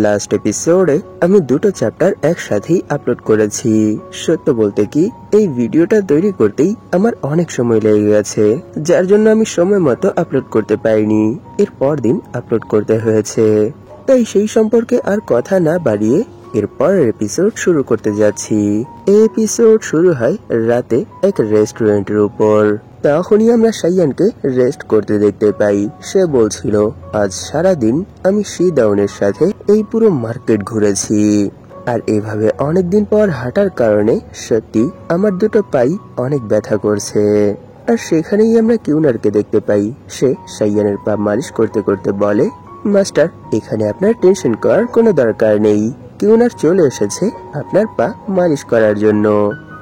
Last এপিসোডে আমি দুটো চ্যাপ্টার একসাথেই আপলোড করেছি। সত্য বলতে কি, এই ভিডিওটা তৈরি করতেই আমার অনেক সময় লেগে গেছে, যার জন্য আমি সময় মতো আপলোড করতে পারিনি। এর পর দিন আপলোড করতে হয়েছে। তাই সেই সম্পর্কে আর কথা না বাড়িয়ে এর পরের এপিসোড শুরু করতে যাচ্ছি। এই এপিসোড শুরু হয় রাতে এক রেস্টুরেন্টের উপর। তখনই আমরা সাইয়ানকে রেস্ট করতে দেখতে পাই। সে বলছিল, আজ সারাদিন আমি শিদাউনের সাথে এই পুরো মার্কেট ঘুরেছি, আর এভাবে অনেকদিন পর হাঁটার কারণে সত্যি আমার দুটো পাই অনেক ব্যথা করছে। আর সেখানেই আমরা কিউনারকে দেখতে পাই। সে সাইয়ানের পা মালিশ করতে করতে বলে, মাস্টার, এখানে আপনার টেনশন করার কোনো দরকার নেই। কিউনার চলে এসেছে আপনার পা মালিশ করার জন্য।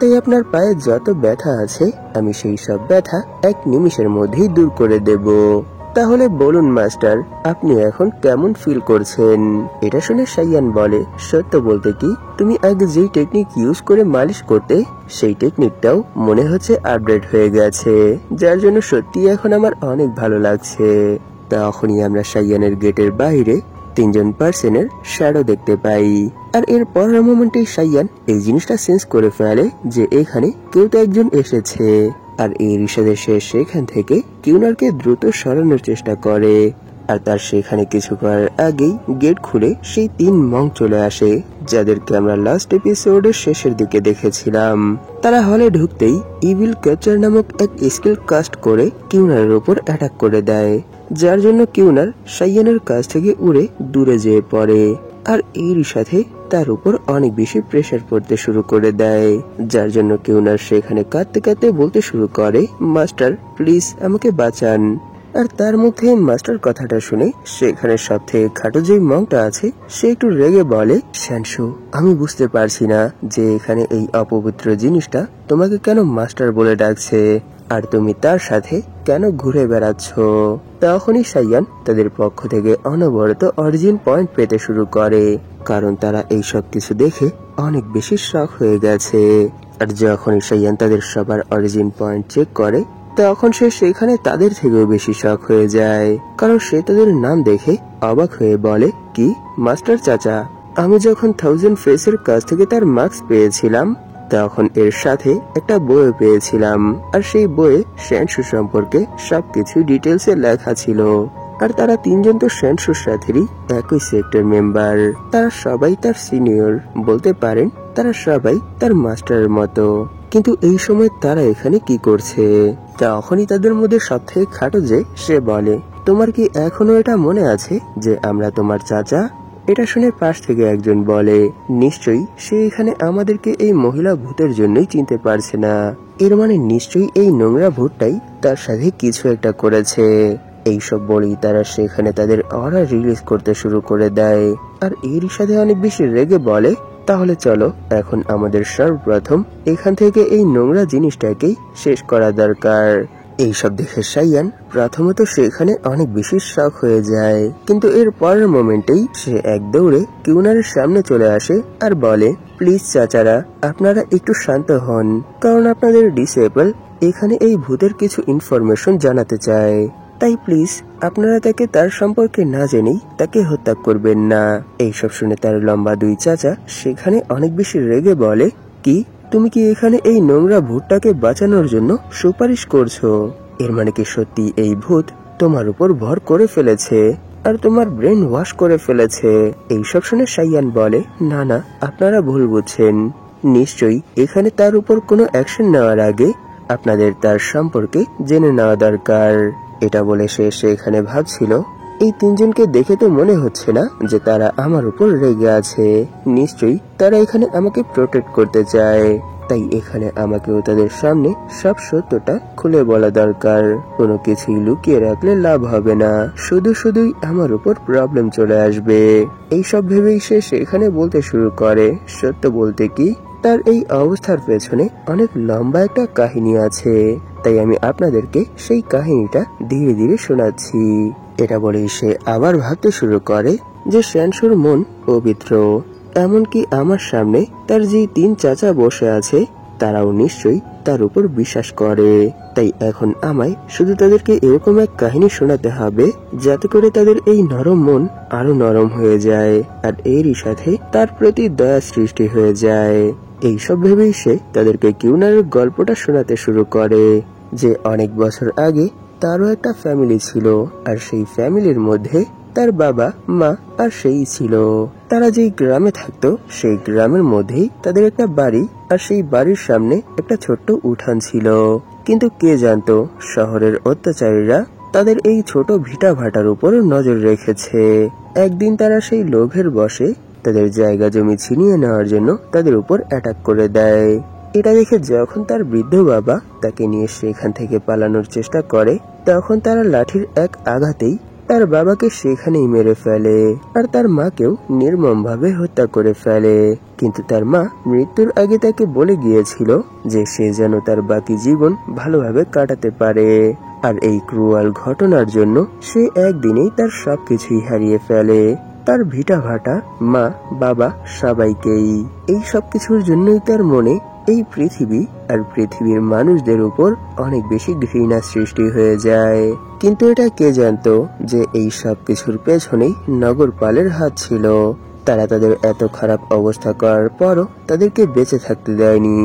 তাই আপনার পায়ে যত ব্যথা আছে আমি সেই সব ব্যথা এক নিমিষের মধ্যেই দূর করে দেব। তাহলে বলুন মাস্টার, আপনি এখন কেমন ফিল করছেন? এটা শুনে সাইয়ান বলে, সত্য বলতে কি, তুমি আগে যেই টেকনিক ইউজ করে মালিশ করতে সেই টেকনিকটাও মনে হচ্ছে আপডেট হয়ে গেছে, যার জন্য সত্যি এখন আমার অনেক ভালো লাগছে। তখনই আমরা সাইয়ানের গেটের বাইরে তিনজন পার্সনের শ্যাডো দেখতে পাই। আর এর পরের মোমেন্টে সাইয়ান এই জিনিসটা সেন্স করে ফেলে যে এখানে কেউ তো একজন এসেছে। আর এই রিসাদে সে সেখান থেকে কিউনারকে দ্রুত সরানোর চেষ্টা করে। আর তার সেখানে কিছু করার আগেই গেট খুলে সেই তিন মং চলে আসে, যাদেরকে আমরা লাস্ট এপিসোডের শেষের দিকে দেখেছিলাম। তারা হলে ঢুকতেই ইভিল ক্যাপচার নামক এক স্কিল কাস্ট করে কিউনারের উপর অ্যাটাক করে দেয়, যার জন্য কিউনার সাইয়ানের কাছ থেকে উড়ে দূরে যেয়ে পড়ে। আর এর সাথে তার উপর অনেক বেশি প্রেসার পড়তে শুরু করে দেয়, যার জন্য কিউনার সেখানে কাঁদতে কাঁদতে বলতে শুরু করে, মাস্টার প্লিজ আমাকে বাঁচান। আর তার মুখে মাস্টার কথাটা শুনে সেখানে সব থেকে খাটো যে মংটা আছে সে একটু রেগে বলে, শ্যানশু, আমি বুঝতে পারছি না যে এখানে এই অপবিত্র জিনিসটা তোমাকে কেন মাস্টার বলে ডাকছে, আর তুমি তার সাথে কেন ঘুরে বেড়াচ্ছ। তখনই সাইয়ান তাদের পক্ষ থেকে অনবরত অরিজিন পয়েন্ট পেতে শুরু করে, কারণ তারা এই সব কিছু দেখে অনেক বেশি শক হয়ে গেছে। আর যখনই সাইয়ান তাদের সবার অরিজিন পয়েন্ট চেক করে, তখন সে সেখানে তাদের থেকেও বেশি শক হয়ে যায়, কারণ সে তাদের নাম দেখে অবাক হয়ে বলে, কি মাস্টার চাচা, আমি যখন 1000 ফেসের কাছ থেকে তার মার্কস পেয়েছিলাম তখন এর সাথে একটা বই পেয়েছিলাম, আর সেই বইয়ে শ্যানশু সম্পর্কে সবকিছু ডিটেলসে লেখা ছিল। আর তারা তিনজন তো শ্যানশুর সাথেরই একই সেক্টর মেম্বার। তারা সবাই তার সিনিয়র, বলতে পারেন তারা সবাই তার মাস্টারের মতো। কিন্তু এই সময় তারা এখানে কি করছে? তখনই তাদের মধ্যে সব থেকে খাটো যে সে বলে, তোমার কি এখনো এটা মনে আছে যে আমরা তোমার চাচা? এটা শুনে পাশ থেকে একজন বলে, নিশ্চয়ই সে এখানে আমাদেরকে এই মহিলা ভূতের জন্যই চিনতে পারছে না। এর মানে নিশ্চয়ই এই নোংরা ভূতটাই তার সাথে কিছু একটা করেছে। এইসব বলেই তারা সেখানে তাদের অরা রিলিজ করতে শুরু করে দেয়। আর এর সাথে অনেক বেশি রেগে বলে, তাহলে চলো এখন আমাদের সর্বপ্রথম এখান থেকে এই নোংরা জিনিসটাকেই শেষ করা দরকার। এইসব দেখে সাইয়ান প্রথমত সেখানে অনেক বেশি শক হয়ে যায়, কিন্তু এর পরের মোমেন্টেই সে এক দৌড়ে কিউনারের সামনে চলে আসে আর বলে, প্লিজ চাচারা, আপনারা একটু শান্ত হন, কারণ আপনাদের ডিসেবল এখানে এই ভূতের কিছু ইনফরমেশন জানাতে চায়। তাই প্লিজ আপনারা তাকে তার সম্পর্কে না জেনেই তাকে হত্যা করবেন না। এইসব শুনে তার লম্বা দুই চাচা সেখানে অনেক বেশি রেগে বলে, কি তুমি কি এখানে এই নোংরা ভূতটাকে বাঁচানোর জন্য সুপারিশ করছো? এর মানে কি সত্যি এই ভূত তোমার উপর ভর করে ফেলেছে আর তোমার ব্রেন ওয়াশ করে ফেলেছে? এইসব শুনে সাইয়ান বলে, না না, আপনারা ভুল বুঝছেন, নিশ্চয়ই এখানে তার উপর কোনো অ্যাকশন নেওয়ার আগে আপনাদের তার সম্পর্কে জেনে নেওয়া দরকার। এটা বলে সে সেখানে ভাবছিল, এই তিনজনকে দেখে তো মনে হচ্ছে না যে তারা আমার উপর রেগে আছে, নিশ্চয়ই তারা এখানে আমাকে প্রোটেক্ট করতে চায়। তাই এখানে আমাকেও তাদের সামনে সব সত্যটা খুলে বলা দরকার। কোনো কিছুই লুকিয়ে রাখলে লাভ হবে না, শুধুই আমার উপর প্রবলেম চলে আসবে। এইসব ভেবেই সে সেখানে বলতে শুরু করে, সত্য বলতে কি, তার এই অবস্থার পেছনে অনেক লম্বা একটা কাহিনী আছে, তাই আমি আপনাদেরকে সেই কাহিনীটা ধীরে ধীরে শোনাচ্ছি। এটা বলেই সে আবার ভাবতে শুরু করে যে শ্যানশুর মন পবিত্র, এমনকি আমার সামনে তার যে তিন চাচা বসে আছে তারাও নিশ্চয়ই তার উপর বিশ্বাস করে। তাই এখন আমায় শুধু তাদেরকে এরকম এক কাহিনী শোনাতে হবে যাতে করে তাদের এই নরম মন আরো নরম হয়ে যায়, আর এরই সাথে তার প্রতি দয়া সৃষ্টি হয়ে যায়। এইসব ভেবেই সে তাদেরকে কিউনারের গল্পটা শোনাতে শুরু করে যে অনেক বছর আগে তারও একটা ফ্যামিলি ছিল, আর সেই ফ্যামিলির মধ্যে তার বাবা, মা আর সেই ছিল। তারা যেই গ্রামে থাকতো সেই গ্রামের মধ্যেই তাদের একটা বাড়ি, আর সেই বাড়ির সামনে একটা ছোট্ট উঠান ছিল। কিন্তু কে জানতো শহরের অত্যাচারীরা তাদের এই ছোট ভিটা ভাটার উপর নজর রেখেছে। একদিন তারা সেই লোভের বশে তাদের জায়গা জমি ছিনিয়ে নেওয়ার জন্য তাদের উপর অ্যাটাক করে দেয়। এটা দেখে যখন তার বৃদ্ধ বাবা তাকে নিয়ে সেখান থেকে পালানোর চেষ্টা করে, তখন তারা লাঠির এক আঘাতেই তার বাবাকে সেখানেই মেরে ফেলে, আর তার মাকেও নির্মমভাবে হত্যা করে ফেলে। কিন্তু তার মা মৃত্যুর আগে তাকে বলে গিয়েছিল যে সে যেন তার বাকি জীবন ভালোভাবে কাটাতে পারে। আর এই ক্রুয়াল ঘটনার জন্য সে একদিনেই তার সবকিছুই হারিয়ে ফেলে, তার ভিটা ভাটা, মা, বাবা, সবাইকেই। এই সবকিছুর জন্যই তার মনে এই পৃথিবী আর পৃথিবীর মানুষদের উপর অনেক বেশি ঘৃণা সৃষ্টি হয়ে যায়। কিন্তু এটা কে জানতো যে এই সব কিছুর পেছনেই নগরপালের হাত ছিল। তারা তাদের এত খারাপ অবস্থা করার পরও তাদেরকে বেঁচে থাকতে দেয়নি।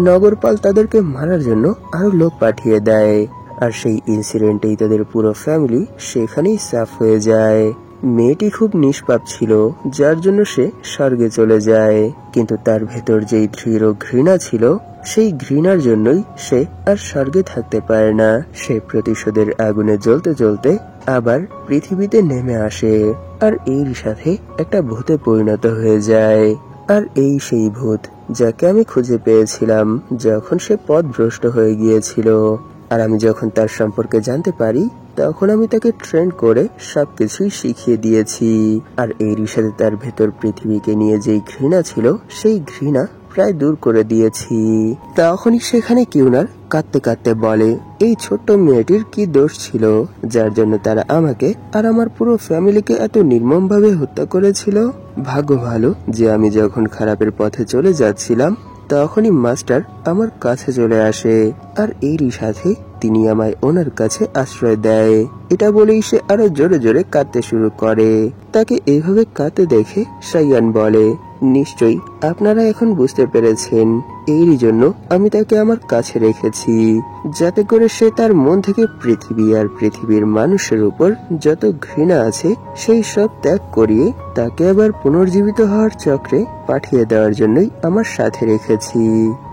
নগরপাল তাদেরকে মারার জন্য আরো লোক পাঠিয়ে দেয়, আর সেই ইনসিডেন্টেই তাদের পুরো ফ্যামিলি সেখানেই সাফ হয়ে যায়। মেয়েটি খুব নিষ্পাপ ছিল, যার জন্য সে স্বর্গে চলে যায়। কিন্তু তার ভেতর যেই দৃঢ় ঘৃণা ছিল, সেই ঘৃণার জন্যই সে আর স্বর্গে থাকতে পারে না। সে প্রতিশোধের আগুনে জ্বলতে জ্বলতে আবার পৃথিবীতে নেমে আসে, আর এর সাথে একটা ভূতে পরিণত হয়ে যায়। আর এই সেই ভূত যাকে আমি খুঁজে পেয়েছিলাম যখন সে পথভ্রষ্ট হয়ে গিয়েছিল। আর আমি যখন তার সম্পর্কে জানতে পারি, তখন আমি তাকে ট্রেন করে সবকিছুই শিখিয়ে দিয়েছি। আর এরই সাথে তার ভেতর পৃথিবীকে নিয়ে যেই ঘৃণা ছিল, সেই ঘৃণা প্রায় দূর করে দিয়েছি। তখনই সেখানে কিউনার কাঁদতে কাঁদতে বলে, এই ছোট্ট মেয়েটির কি দোষ ছিল যার জন্য তারা আমাকে আর আমার পুরো ফ্যামিলিকে এত নির্মমভাবে হত্যা করেছিল। ভাগ্য ভালো যে আমি যখন খারাপের পথে চলে যাচ্ছিলাম, তখনই মাস্টার আমার কাছে চলে আসে, আর এরই সাথে তিনি আমায় ওনার কাছে আশ্রয় দেয়। এটা বলেই সে আরো জোরে জোরে কাঁদতে শুরু করে। তাকে এইভাবে কাঁদতে দেখে সাইয়ান বলে, নিশ্চয়ই আপনারা এখন বুঝতে পেরেছেন, এরই জন্য আমি তাকে আমার কাছে রেখেছি, যাতে করে সে তার মন থেকে পৃথিবী আর পৃথিবীর মানুষের উপর যত ঘৃণা আছে সেই সব ত্যাগ করিয়ে তাকে আবার পুনর্জীবিত হওয়ার চক্রে পাঠিয়ে দেওয়ার জন্যই আমার সাথে রেখেছি।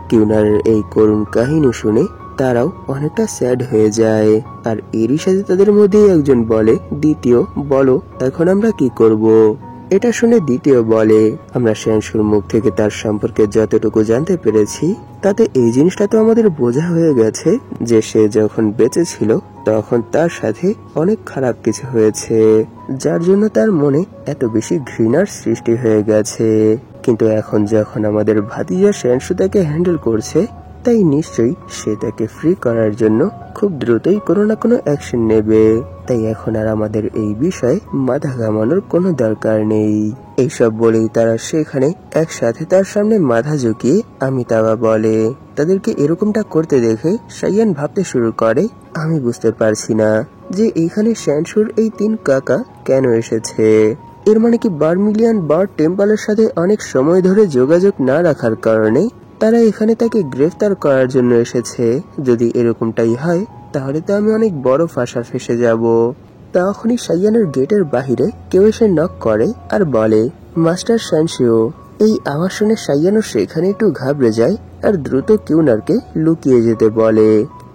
কিউনারের এই করুণ কাহিনী শুনে তারাও অনেকটা স্যাড হয়ে যায়, আর এরই সাথে তাদের মধ্যে একজন বলে, দ্বিতীয় বলো এখন আমরা কি করব। এটা শুনে দ্বিতীয় বলে, আমরা শ্যানসুর মুখ থেকে তার সম্পর্কে যতটুকু জানতে পেরেছি, তাতে এই জিনিসটা তো আমাদের বোঝা হয়ে গেছে যে সে যখন বেঁচে ছিল তখন তার সাথে অনেক খারাপ কিছু হয়েছে, যার জন্য তার মনে এত বেশি ঘৃণার সৃষ্টি হয়ে গেছে। কিন্তু এখন যখন আমাদের ভাতিজা শ্যানসু তাকে হ্যান্ডেল করছে, তাই নিশ্চয়ই সে তাকে ফ্রি করার জন্য খুব দ্রুতই কোনো না কোনো অ্যাকশন নেবে। তাই এখন আর আমাদের এই বিষয়ে মাথা ঘামানোর কোনো দরকার নেই। এইসব বলেই তারা সেখানে একসাথে তার সামনে মাথা ঝুঁকিয়ে আমিতাবা বলে। তাদেরকে এরকমটা করতে দেখে সাইয়ান ভাবতে শুরু করে, আমি বুঝতে পারছি না যে এইখানে শ্যানসুর এই 3 কাকা কেন এসেছে। এর মানে কি বার্মিলিয়ান বার্ড টেম্পলের সাথে অনেক সময় ধরে যোগাযোগ না রাখার কারণে তারা এখানে তাকে গ্রেফতার করার জন্য এসেছে। যদি এরকমটাই হয়, তাহলে তো আমি অনেক বড় ফাঁসা ফেসে যাব। তখনই সাইয়ানের গেটের বাহিরে কেউ এসে নক করে আর বলে, মাস্টার শ্যানসু। এই আওয়াজ শুনে সাইয়ানও সেখানে একটু ঘাবড়ে যায়, আর দ্রুত কিউনারকে লুকিয়ে যেতে বলে।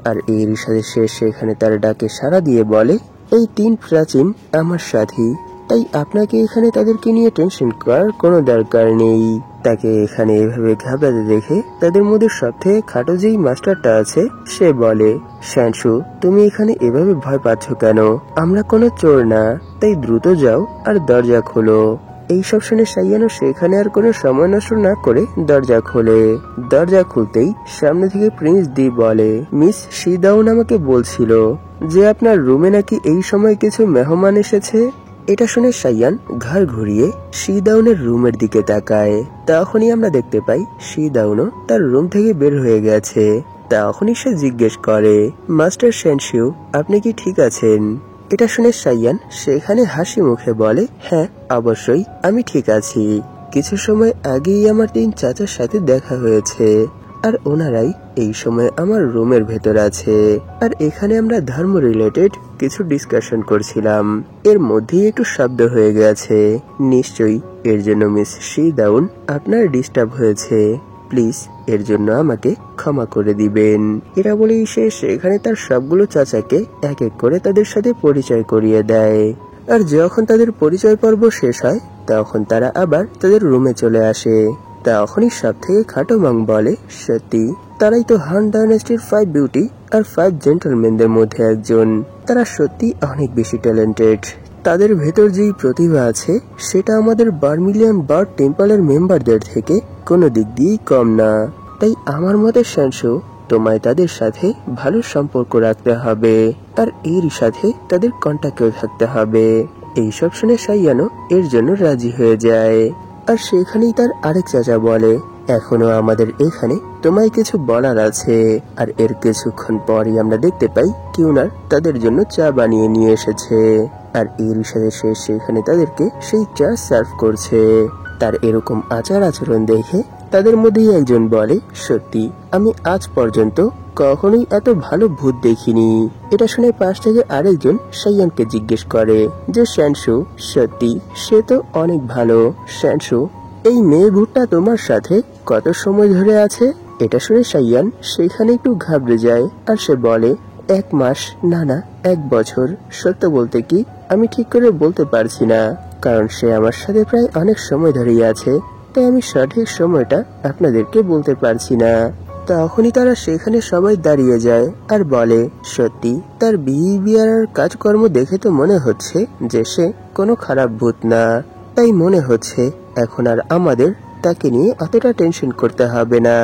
আর এর সাথে সে সেখানে তার ডাকে সাড়া দিয়ে বলে, এই 3 প্রাচীন আমার সাথী, তাই আপনাকে এখানে তাদেরকে নিয়ে টেনশন করার কোনো দরকার নেই। তাকে এখানে এভাবে ঘাবড়াতে দেখে তাদের মধ্যে সবথেকে খাটো যেই মাস্টারটা আছে সে বলে, শ্যানসু তুমি এখানে এভাবে ভয় পাচ্ছ কেন? আমরা কোনো চোর না, তাই দ্রুত যাও আর দরজা খোলো। এইসব শুনে সাইয়ানো সেখানে আর কোনো সময় নষ্ট না করে দরজা খোলে। দরজা খুলতেই সামনে থেকে প্রিন্স দি বলে, মিস শিদাউন আমাকে বলছিল যে আপনার রুমে নাকি এই সময় কিছু মেহমান এসেছে। এটা শুনে সাইয়ান ঘাড় ঘুরিয়ে শিদাউনের রুমের দিকে তাকায়। তখনই আমরা দেখতে পাই শিদাউনও তার রুম থেকে বের হয়ে গেছে। তখনই সে জিজ্ঞেস করে, মাস্টার সেনশিউ, আপনি কি ঠিক আছেন? এটা শুনে সাইয়ান সেখানে হাসি মুখে বলে, হ্যাঁ অবশ্যই আমি ঠিক আছি। কিছু সময় আগেই আমার 3 চাচার সাথে দেখা হয়েছে, আর ওনারাই এই সময় আমার রুমের ভেতর আছে। আর এখানে আমরা ধর্ম রিলেটেড কিছু ডিসকাশন করছিলাম, এর মধ্যেই একটু শব্দ হয়ে গেছে। নিশ্চয়ই এর জন্য মিস শিদাউন আপনার ডিস্টার্ব হয়েছে, প্লিজ এর জন্য আমাকে ক্ষমা করে দিবেন। এরা বলেই সে সেখানে তার সবগুলো চাচাকে এক এক করে তাদের সাথে পরিচয় করিয়ে দেয়। আর যখন তাদের পরিচয় পর্ব শেষ হয় তখন তারা আবার তাদের রুমে চলে আসে। তখনই সব থেকে খাটো মাং বলে, সত্যি তারাই তো হান ডাইনেস্টির 5 বিউটি আর 5 জেন্টলম্যানদের মধ্যে একজন। তারা সত্যি অনেক বেশি ট্যালেন্টেড। তাদের ভেতর যেই প্রতিভা আছে সেটা আমাদের বার্মিলিয়ান বার্ড টেম্পলের মেম্বারদের থেকে কোনো দিক দিয়েই কম না। তাই আমার মতে সেনশিউ, তোমায় তাদের সাথে ভালো সম্পর্ক রাখতে হবে, আর এর সাথে তাদের কন্টাক্টেও থাকতে হবে। এইসব শুনে সাইয়ানো এর জন্য রাজি হয়ে যায়। আর সেখানেই তার আরেক চাচা বলে, এখনো আমাদের এখানে তোমায় কিছু বলার আছে। আর এর কিছুক্ষণ পরই আমরা দেখতে পাই কিউনার তাদের জন্য চা বানিয়ে নিয়ে এসেছে, আর এর সাথে সে সেখানে তাদেরকে সেই চা সার্ভ করছে। তার এরকম আচার আচরণ দেখে তাদের মধ্যেই একজন বলে, সত্যি আমি আজ পর্যন্ত কখনোই এত ভালো ভূত দেখিনি। এটা শুনে পাশ থেকে আরেকজন সাইয়ানকে জিজ্ঞেস করে যে, সেনশিউ, সত্যি সে তো অনেক ভালো। সেনশিউ, এই মেয়ে ভূতটা তোমার সাথে কত সময় ধরে আছে? এটা শুনে সাইয়ান সেখানে একটু ঘাবড়ে যায়, আর সে বলে, 1 মাস, না 1 বছর। সত্য বলতে কি আমি ঠিক করে বলতে পারছি না, কারণ সে আমার সাথে প্রায় অনেক সময় ধরেই আছে, তাই আমি সঠিক সময়টা আপনাদেরকে বলতে পারছি না। তখনই তারা সেখানে সবাই দাঁড়িয়ে যায় আর বলে, সত্যি তার বিহেভিয়ার আর কাজকর্ম দেখে তো মনে হচ্ছে যে সে কোনো খারাপ ভূত না। তাই মনে হচ্ছে এখন আর আমাদের তাকে নিয়ে অতটা টেনশন করতে হবে না।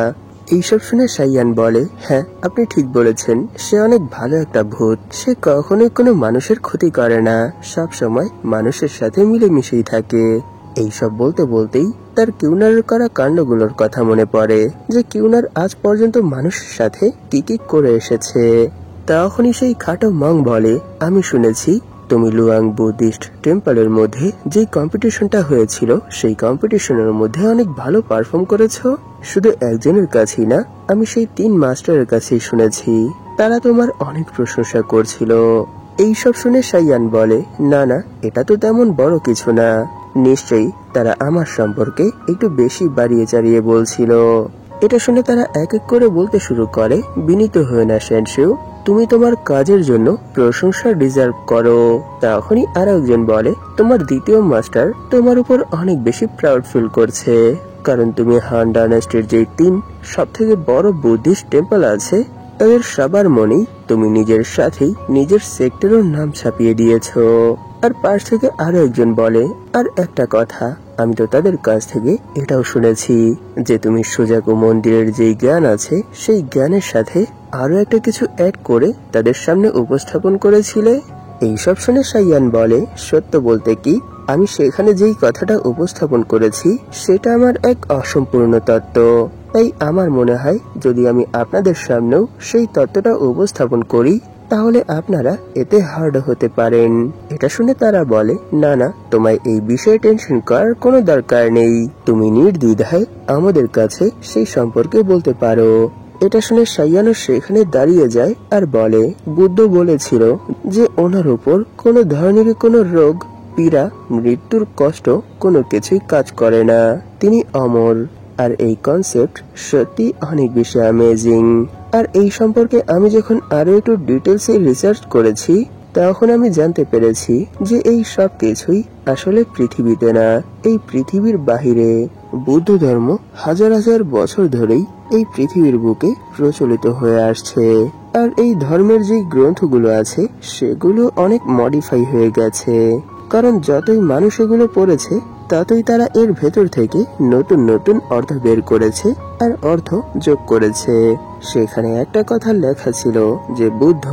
এইসব শুনে সাইয়ান বলে, হ্যাঁ আপনি ঠিক বলেছেন, সে অনেক ভালো একটা ভূত। সে কখনোই কোনো মানুষের ক্ষতি করে না, সব সময় মানুষের সাথে মিলেমিশেই থাকে। এইসব বলতে বলতেই তার কিউনারের করা কাণ্ডগুলোর কথা মনে পড়ে, যে কিউনার আজ পর্যন্ত মানুষের সাথে কি কি করে এসেছে। তখনই সেই খাটো মং বলে, আমি শুনেছি তুমি লুয়াং বুদ্ধিস্ট টেম্পলের মধ্যে যে কম্পিটিশনটা হয়েছিল সেই কম্পিটিশনের মধ্যে অনেক ভালো পারফর্ম করেছো। শুধু একজনের কাছেই না, আমি সেই 3 মাস্টারের কাছেই শুনেছি, তারা তোমার অনেক প্রশংসা করছিল। এইসব শুনে সাইয়ান বলে, না এটা তো তেমন বড় কিছু না, নিশ্চয়ই তারা আমার সম্পর্কে একটু বেশি বাড়িয়ে চাড়িয়ে বলছিল। এটা শুনে তারা এক এক করে বলতে শুরু করে, বিনীত হয়ে না সেনশিউ, তুমি তোমার কাজের জন্য প্রশংসা ডিজার্ভ করো। তখনই আর একজন বলে, তোমার দ্বিতীয় মাস্টার তোমার উপর অনেক বেশি প্রাউড ফিল করছে, কারণ তুমি হান ডাইনেস্টির যে 3 সব থেকে বড় বুদ্ধিস্ট টেম্পল আছে তাদের সবার মনেই তুমি নিজের সাথেই নিজের সেক্টরের নাম ছাপিয়ে দিয়েছো। আর পাশ থেকে আরো একজন বলে, আর একটা কথা, আমি তো তাদের কাছ থেকে এটাও শুনেছি যে তুমি সুজাকু মন্দিরের যেই জ্ঞান আছে সেই জ্ঞানের সাথে আরো একটা কিছু অ্যাড করে তাদের সামনে উপস্থাপন করেছিলে। এইসব শুনে সাইয়ান বলে, সত্য বলতে কি আমি সেখানে যেই কথাটা উপস্থাপন করেছি সেটা আমার এক অসম্পূর্ণ তত্ত্ব। তাই আমার মনে হয় যদি আমি আপনাদের সামনেও সেই তত্ত্বটা উপস্থাপন করি তাহলে আপনারা এতে হার্ড হতে পারেন। এটা শুনে তারা বলে, না তোমায় এই বিষয়ে টেনশন করার কোনো দরকার নেই, তুমি নির্দ্বিধায় আমাদের কাছে সেই সম্পর্কে বলতে পারো। এটা শুনে সাইয়ানো সেখানে দাঁড়িয়ে যায় আর বলে, বুদ্ধ বলেছিল যে ওনার উপর কোনো ধরনের কোনো রোগ, পীড়া, মৃত্যুর কষ্ট কোনো কিছুই কাজ করে না, তিনি অমর। আর এই কনসেপ্ট সত্যি অনেক বেশি অ্যামেজিং। আর এই সম্পর্কে আমি যখন আরো একটু ডিটেলসে রিসার্চ করেছি তখন আমি জানতে পেরেছি যে এই সব কিছুই আসলে পৃথিবীতে না, এই পৃথিবীর বাহিরে। বৌদ্ধ ধর্ম হাজার হাজার বছর ধরেই এই পৃথিবীর বুকে প্রচলিত হয়ে আসছে, আর এই ধর্মের যে গ্রন্থগুলো আছে সেগুলো অনেক মডিফাই হয়ে গেছে, কারণ যতই মানুষ এগুলো পড়েছে ততই তারা এর ভেতর থেকে নতুন নতুন অর্থ বের করেছে আর অর্থ যোগ করেছে। সেখানে একটা কথা লেখা ছিল যে বুদ্ধ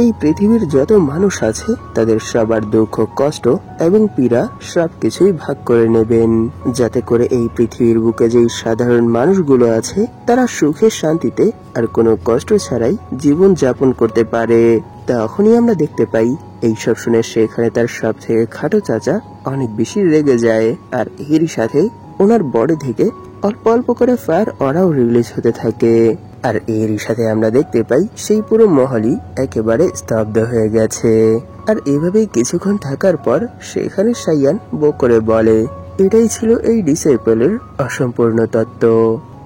এই পৃথিবীর যত মানুষ আছে তাদের সবার দুঃখ, কষ্ট এবং পীড়া সবকিছুই ভাগ করে নেবেন, যাতে করে এই পৃথিবীর বুকে যেই সাধারণ মানুষগুলো আছে তারা সুখে শান্তিতে আর কোনো কষ্ট ছাড়াই জীবন যাপন করতে পারে। তখনই আমরা দেখতে পাই এইসব শুনে সেখানে তার সব থেকে খাটো চাচা অনেক বেশি রেগে যায়, আর এরই সাথে ওনার বডি থেকে অল্প অল্প করে ফায়ার অরাও রিলিজ হতে থাকে। আর এরই সাথে আমরা দেখতে পাই সেই পুরো মহলই একেবারে স্তব্ধ হয়ে গেছে। আর এভাবেই কিছুক্ষণ থাকার পর সেখানে সাইয়ান বো করে বলে, এটাই ছিল এই ডিসেবলের অসম্পূর্ণ তত্ত্ব।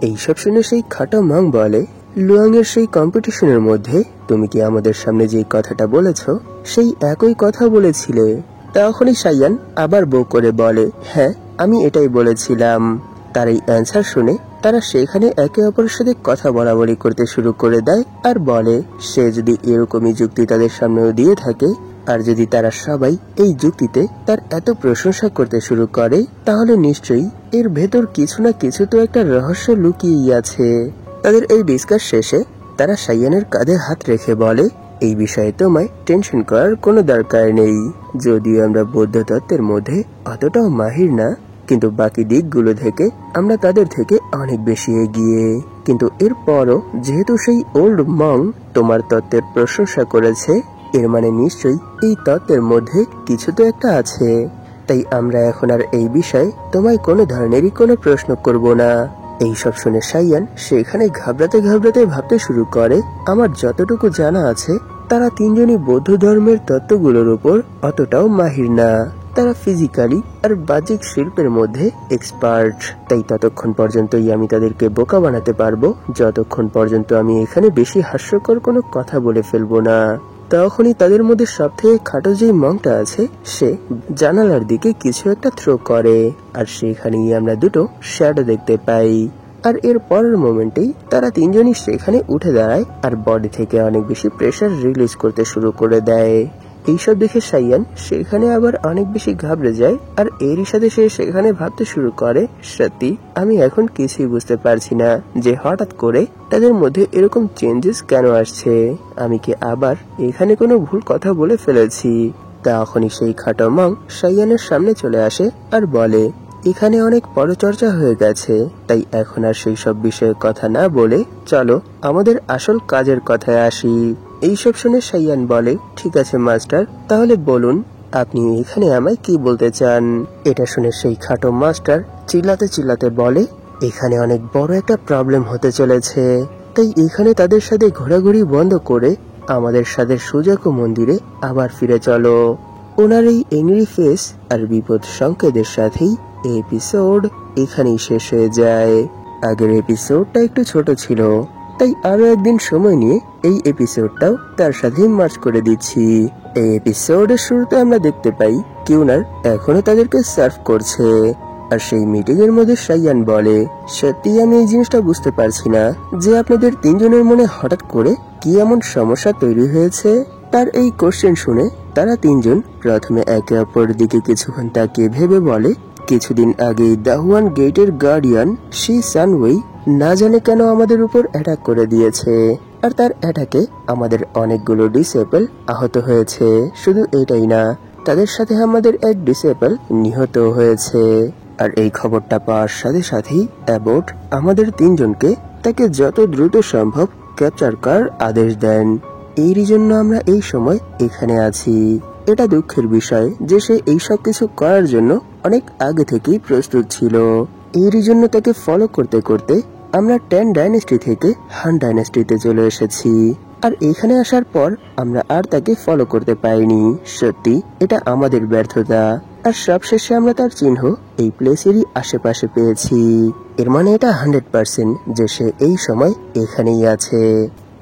এইসব শুনে সেই খাটো মাং বলে, লুয়াং এর সেই কম্পিটিশনের মধ্যে তুমি কি আমাদের সামনে যে কথাটা বলেছ সেই একই কথা বলেছিলে? তখনই সাইয়ান আবার বো করে বলে, হ্যাঁ আমি এটাই বলেছিলাম। তার এই অ্যান্সার শুনে তারা সেখানে একে অপরের সাথে কথা বলাবলি করতে শুরু করে দেয় আর বলে সে যদি এরকমই যুক্তি তাদের সামনেও দিয়ে থাকে আর যদি তারা সবাই এই যুক্তিতে তার এত প্রশংসা করতে শুরু করে তাহলে নিশ্চয়ই এর ভেতর কিছু না কিছু তো একটা রহস্য লুকিয়েই আছে। তাদের এই ডিসকাস শেষে তারা সাইয়ানের কাঁধে হাত রেখে বলে, এই বিষয়ে তোমায় টেনশন করার কোনো দরকার নেই। যদিও আমরা বৌদ্ধ তত্ত্বের মধ্যে অতটাও মাহির না, কিন্তু বাকি দিকগুলো থেকে আমরা তাদের থেকে অনেক বেশি এগিয়ে। কিন্তু এরপরও যেহেতু সেই ওল্ড মং তোমার তত্ত্বের প্রশংসা করেছে, এর মানে নিশ্চয়ই এই তত্ত্বের মধ্যে কিছু তো একটা আছে। তাই আমরা এখন আর এই বিষয়ে তোমায় কোনো ধরনেরই কোনো প্রশ্ন করব না। এইসব শুনে সাইয়ান সেখানে ঘাবড়াতে ঘাবড়াতে ভাবতে শুরু করে, আমার যতটুকু জানা আছে তারা তিনজনই বৌদ্ধ ধর্মের তত্ত্বগুলোর উপর অতটাও মাহির না। তারা ফিজিক্যালি আর বাহ্যিক শিল্পের মধ্যে এক্সপার্ট। তাই ততক্ষণ পর্যন্তই আমি তাদেরকে বোকা বানাতে পারবো যতক্ষণ পর্যন্ত আমি এখানে বেশি হাস্যকর কোনো কথা বলে ফেলবো না। তখনই তাদের মধ্যে সব থেকে খাটো যে মংটা আছে সে জানালার দিকে কিছু একটা থ্রো করে, আর সেখানেই আমরা দুটো শ্যাডো দেখতে পাই। আর এর পরের মোমেন্টেই তারা তিনজনই সেখানে উঠে দাঁড়ায় আর বডি থেকে অনেক বেশি প্রেসার রিলিজ করতে শুরু করে দেয়। এইসব দেখে সাইয়ান সেখানে আবার অনেক বেশি ঘাবড়ে যায়, আর এরই সাথে সে সেখানে ভাবতে শুরু করে, সত্যি আমি এখন কিছুই বুঝতে পারছি না যে হঠাৎ করে তাদের মধ্যে এরকম চেঞ্জেস কেন আসছে। আমি কি আবার এখানে কোনো ভুল কথা বলে ফেলেছি? তখনই সেই খাটো মং সাইয়ানের সামনে চলে আসে আর বলে, এখানে অনেক পরচর্চা হয়ে গেছে, তাই এখন আর সেই সব বিষয়ে কথা না বলে চলো আমাদের আসল কাজের কথায় আসি। এইসব শুনে সাইয়ান বলে, ঠিক আছে মাস্টার, তাহলে বলুন আপনি এখানে আমায় কি বলতে চান? এটা শুনে সেই খাটো মাস্টার চিল্লাতে চিল্লাতে বলে, এখানে অনেক বড় একটা প্রবলেম হতে চলেছে, তাই এখানে তাদের সাথে ঘোরাঘুরি বন্ধ করে আমাদের সাথে সুজাকু মন্দিরে আবার ফিরে চলো। ওনার এই এংরি ফেস আর বিপদ সংকেতের সাথেই এই এপিসোড এখানেই শেষ হয়ে যায়। আগের এপিসোডটা একটু ছোট ছিল, তাই আরো একদিন সময় নিয়ে এই এপিসোডটাও তার সাথে মার্চ করে দিচ্ছি। এই এপিসোডের শুরুতে আমরা দেখতে পাই কিউনার এখনো তাদেরকে সার্ভ করছে, আর সেই মিটিং এর মধ্যে সাইয়ান বলে, সত্যি আমি এই জিনিসটা বুঝতে পারছি না যে আপনাদের তিনজনের মনে হঠাৎ করে কি এমন সমস্যা তৈরি হয়েছে। তার এই কোশ্চেন শুনে তারা তিনজন প্রথমে একে অপরের দিকে কিছুক্ষণ তাকিয়ে ভেবে বলে, কিছুদিন আগে দাহুয়ান গেটের গার্ডিয়ান শি সানওয়েই না জানে কেন আমাদের উপর অ্যাটাক করে দিয়েছে, আর তার অ্যাটাকে আমাদের অনেকগুলো ডিসেবল আহত হয়েছে। শুধু এটাই না, তাদের সাথে আমাদের এক ডিসেবল নিহত হয়েছে। আর এই খবরটা পাওয়ার সাথে সাথেই অ্যাবট আমাদের তিনজনকে তাকে যত দ্রুত সম্ভব ক্যাপচার করার আদেশ দেন। এরই জন্য আমরা এই সময় এখানে আছি। এটা দুঃখের বিষয় যে সে এইসব কিছু করার জন্য অনেক আগে থেকেই প্রস্তুত ছিল। এরই জন্য তাকে ফলো করতে করতে আমরা 10 ডাইনেস্টি থেকে হান ডাইনেস্টিতে চলে এসেছি, আর এখানে আসার পর আমরা আর তাকে ফলো করতে পারিনি। সত্যি এটা আমাদের ব্যর্থতা। আর সবশেষে আমরা তার চিহ্ন এই প্লেসেরই আশেপাশে পেয়েছি। এর মানে এটা 100% যে সে এই সময় এখানেই আছে।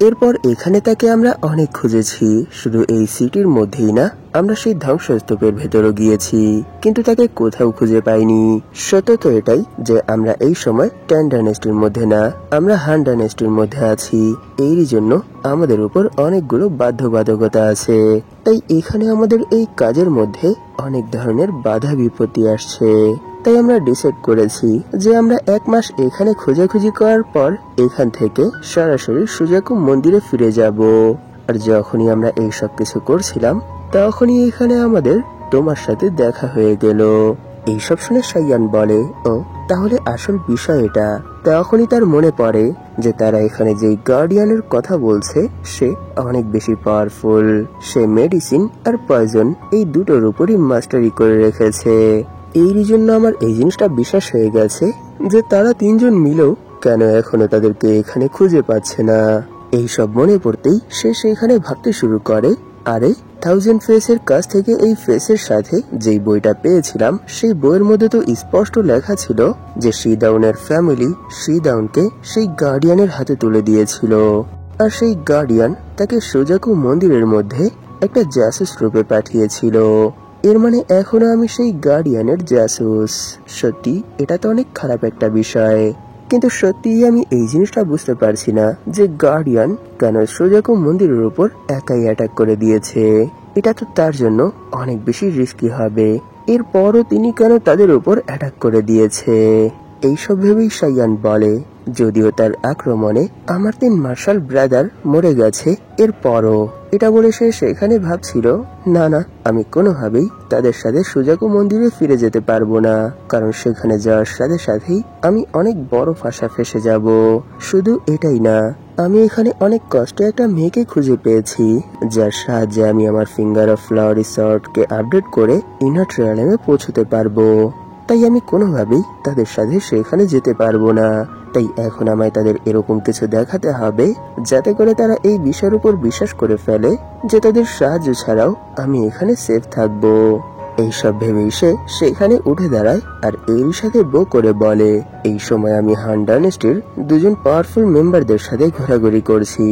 এরপর এখানে তাকে আমরা অনেক খুঁজেছি, শুধু এই সিটির মধ্যেই না আমরা সেই ধ্বংসস্তূপের ভেতরও গিয়েছি, কিন্তু তাকে কোথাও খুঁজে পাইনি। সত্য তো এটাই যে আমরা এই সময় 10 ডাইনেস্টির মধ্যে না, আমরা হান ডাইনেস্টির মধ্যে আছি। এরই জন্য আমাদের উপর অনেকগুলো বাধ্যবাধকতা আছে। তাই এখানে আমাদের এই কাজের মধ্যে অনেক ধরনের বাধা বিপত্তি আসছে। তাই আমরা ডিসাইড করেছি যে আমরা 1 মাস এখানে খোঁজাখুঁজি করার পর এখান থেকে সরাসরি সুজাকু মন্দিরে ফিরে যাব। আর যখনই আমরা এই সব কিছু করছিলাম তখনই এখানে আমাদের তোমার সাথে দেখা হয়ে গেল। এইসব শুনে সাইয়ান বলে, ও তাহলে আসল বিষয় এটা। তখনই তার মনে পড়ে যে তারা এখানে যে গার্ডিয়ানের কথা বলছে সে অনেক বেশি পাওয়ারফুল। সে মেডিসিন আর পয়জন এই দুটোর উপরই মাস্টারি করে রেখেছে। এরই জন্য আমার এই জিনিসটা বিশ্বাস হয়ে গেছে যে তারা 3 জন মিলেও কেন এখনো তাদেরকে এখানে খুঁজে পাচ্ছে না। এই সব মনে পড়তেই সে সেখানে ভাবতে শুরু করে, আরে 1000 ফেসের কাছ থেকে এই ফেসের সাথে যেই বইটা পেয়েছিলাম সেই বইয়ের মধ্যে তো স্পষ্ট লেখা ছিল যে শিদাউনের ফ্যামিলি শিদাউনকে সেই গার্ডিয়ানের হাতে তুলে দিয়েছিল। আর সেই গার্ডিয়ান তাকে সুজাকু মন্দিরের মধ্যে একটা জাসুস রূপে পাঠিয়েছিল। এর মানে এখনো আমি সেই গার্ডিয়ানের জাসুস। সত্যি এটা তো অনেক খারাপ একটা বিষয়, কিন্তু সত্যিই আমি এই জিনিসটা বুঝতে পারছি না যে গার্ডিয়ান কেন সুজাকু মন্দিরের উপর একাই অ্যাটাক করে দিয়েছে। এটা তো তার জন্য অনেক বেশি রিস্কি হবে। এরপরও তিনি কেন তাদের উপর অ্যাটাক করে দিয়েছে। এইসব ভেবেই সাইয়ান বলে, যদিও তার আক্রমণে আমার 3 মার্শাল ব্রাদার মরে গেছে, এরপরও এটা বলে সে সেখানে ভাবছিল, না না, আমি কোনোভাবেই তাদের সাথে সুজাকু মন্দিরে ফিরে যেতে পারবো না, কারণ সেখানে যাওয়ার সাথে সাথেই আমি অনেক বড় ফাঁসা ফেসে যাব। শুধু এটাই না, আমি এখানে অনেক কষ্টে একটা মেয়েকে খুঁজে পেয়েছি যার সাহায্যে আমি আমার ফিঙ্গার অফ ফ্লাওয়ারি শর্টকে আপডেট করে ইনার ট্রায়ালে পৌঁছতে পারবো। তাই আমি কোনোভাবেই তাদের সাথে সেখানে যেতে পারবো না। তাই এখন আমায় তাদের এরকম কিছু দেখাতে হবে যাতে করে তারা এই বিষয়ের উপর বিশ্বাস করে ফেলে যে তাদের সাহায্য ছাড়াও আমি এখানে সেফ থাকবো। এইসব ভেবেই সে সেখানে উঠে দাঁড়ায় আর এর সাথে বো করে বলে, এই সময় আমি হান ডাইনেস্টির 2 জন পাওয়ারফুল মেম্বারদের সাথে ঘোরাঘুরি করছি,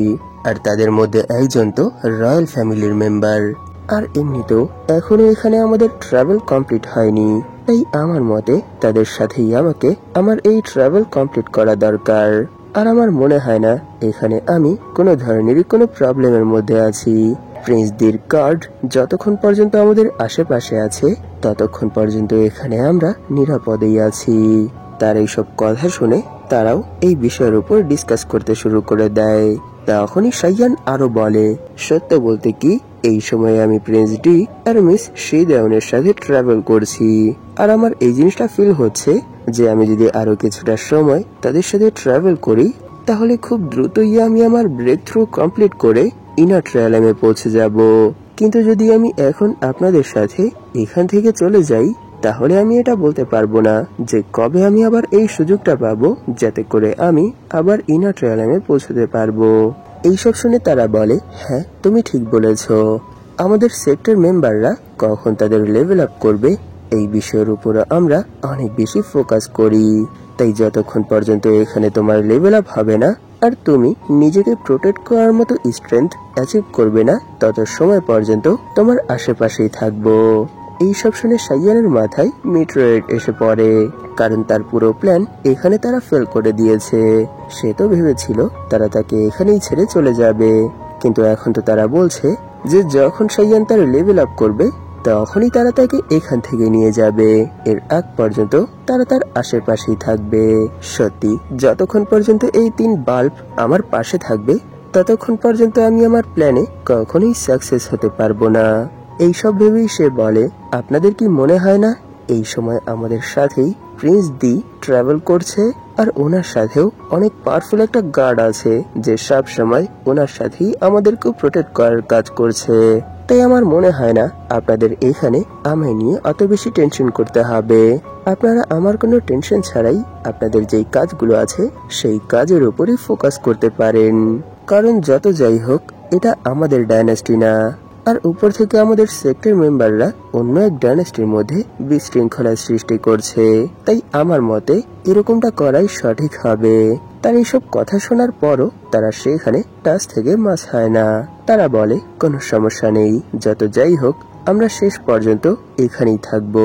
আর তাদের মধ্যে একজন তো রয়্যাল ফ্যামিলির মেম্বার। আর এমনিতেও এখনো এখানে আমাদের ট্রাভেল কমপ্লিট হয়নি, তাই আমার মতে তাদের সাথেই আমাকে আমার এই ট্রাভেল কমপ্লিট করা দরকার। আর আমার মনে হয় না এখানে আমি কোনো ধরনেরই কোনো প্রবলেমের মধ্যে আছি। প্রিন্সদের গার্ড যতক্ষণ পর্যন্ত আমাদের আশেপাশে আছে ততক্ষণ পর্যন্ত এখানে আমরা নিরাপদেই আছি। তার এইসব কথা শুনে তারাও এই বিষয়ের উপর ডিসকাস করতে শুরু করে দেয়। তখনই সাইয়ান আরো বলে, সত্য বলতে কি এই সময়ে আমি প্রিন্স ডি আর মিস শিদাউনের সাথে ট্রাভেল করছি, আর আমার এই জিনিসটা ফিল হচ্ছে যে আমি যদি আরো কিছুটা সময় তাদের সাথে ট্রাভেল করি তাহলে খুব দ্রুতই আমি আমার ব্রেক থ্রু কমপ্লিট করে ইনার ট্রায়ালে পৌঁছে যাব। কিন্তু যদি আমি এখন আপনাদের সাথে এখান থেকে চলে যাই তাহলে আমি এটা বলতে পারবো না যে কবে আমি আবার এই সুযোগটা পাবো যাতে করে আমি আবার ইনার ট্রায়ালে পৌঁছতে পারবো। এইসব শুনে তারা বলে, হ্যাঁ তুমি ঠিক বলেছ, আমাদের সেক্টর মেম্বাররা কখন তাদের লেভেল আপ করবে এই বিষয়ের উপর আমরা অনেক বেশি ফোকাস করি। তাই যতক্ষণ পর্যন্ত এখানে তোমার লেভেল আপ হবে না আর তুমি নিজেকে প্রোটেক্ট করার মতো স্ট্রেংথ অ্যাচিভ করবে না তত সময় পর্যন্ত তোমার আশেপাশেই থাকবো। এইসব শুনে সাইয়ানের মাথায় মিটরয়েড এসে পড়ে, কারণ তার পুরো প্ল্যান এখানে তারা ফেল করে দিয়েছে। সে তো ভেবেছিল তারা তাকে এখানেই ছেড়ে চলে যাবে, কিন্তু এখন তো তারা বলছে যে যখন সাইয়ান তার লেভেল আপ করবে তখনই তারা তাকে এখান থেকে নিয়ে যাবে। এর আগ পর্যন্ত তারা তার আশেপাশেই থাকবে। সত্যি যতক্ষণ পর্যন্ত এই 3 বাল্ব আমার পাশে থাকবে ততক্ষণ পর্যন্ত আমি আমার প্ল্যানে কখনোই সাকসেস হতে পারবো না। এইসব ভেবেই সে বলে, আপনাদের কি মনে হয় না এই সময় আমাদের সাথেই প্রিন্স দি ট্রাভেল করছে, আর ওনার সাথেও অনেক পাওয়ারফুল একটা গার্ড আছে যে সব সময় ওনার সাথেই আমাদেরকে প্রোটেক্ট করার কাজ করছে। তাই আমার মনে হয় না আপনাদের এখানে আমায় নিয়ে অত বেশি টেনশন করতে হবে। আপনারা আমার কোনো টেনশন ছাড়াই আপনাদের যেই কাজগুলো আছে সেই কাজের উপরই ফোকাস করতে পারেন, কারণ যত যাই হোক এটা আমাদের ডাইনাস্টি না। আর উপর থেকে আমাদের সেক্টর মেম্বাররা অন্য এক ডাইনাস্টির মধ্যে বিশৃঙ্খলা সৃষ্টি করছে, তাই আমার মতে এরকমটা করাই সঠিক হবে। তার এইসব কথা শোনার পরও তারা সেখানে টাচ থেকে মাছ হয় না। তারা বলে, কোনো সমস্যা নেই, যত যাই হোক আমরা শেষ পর্যন্ত এখানেই থাকবো।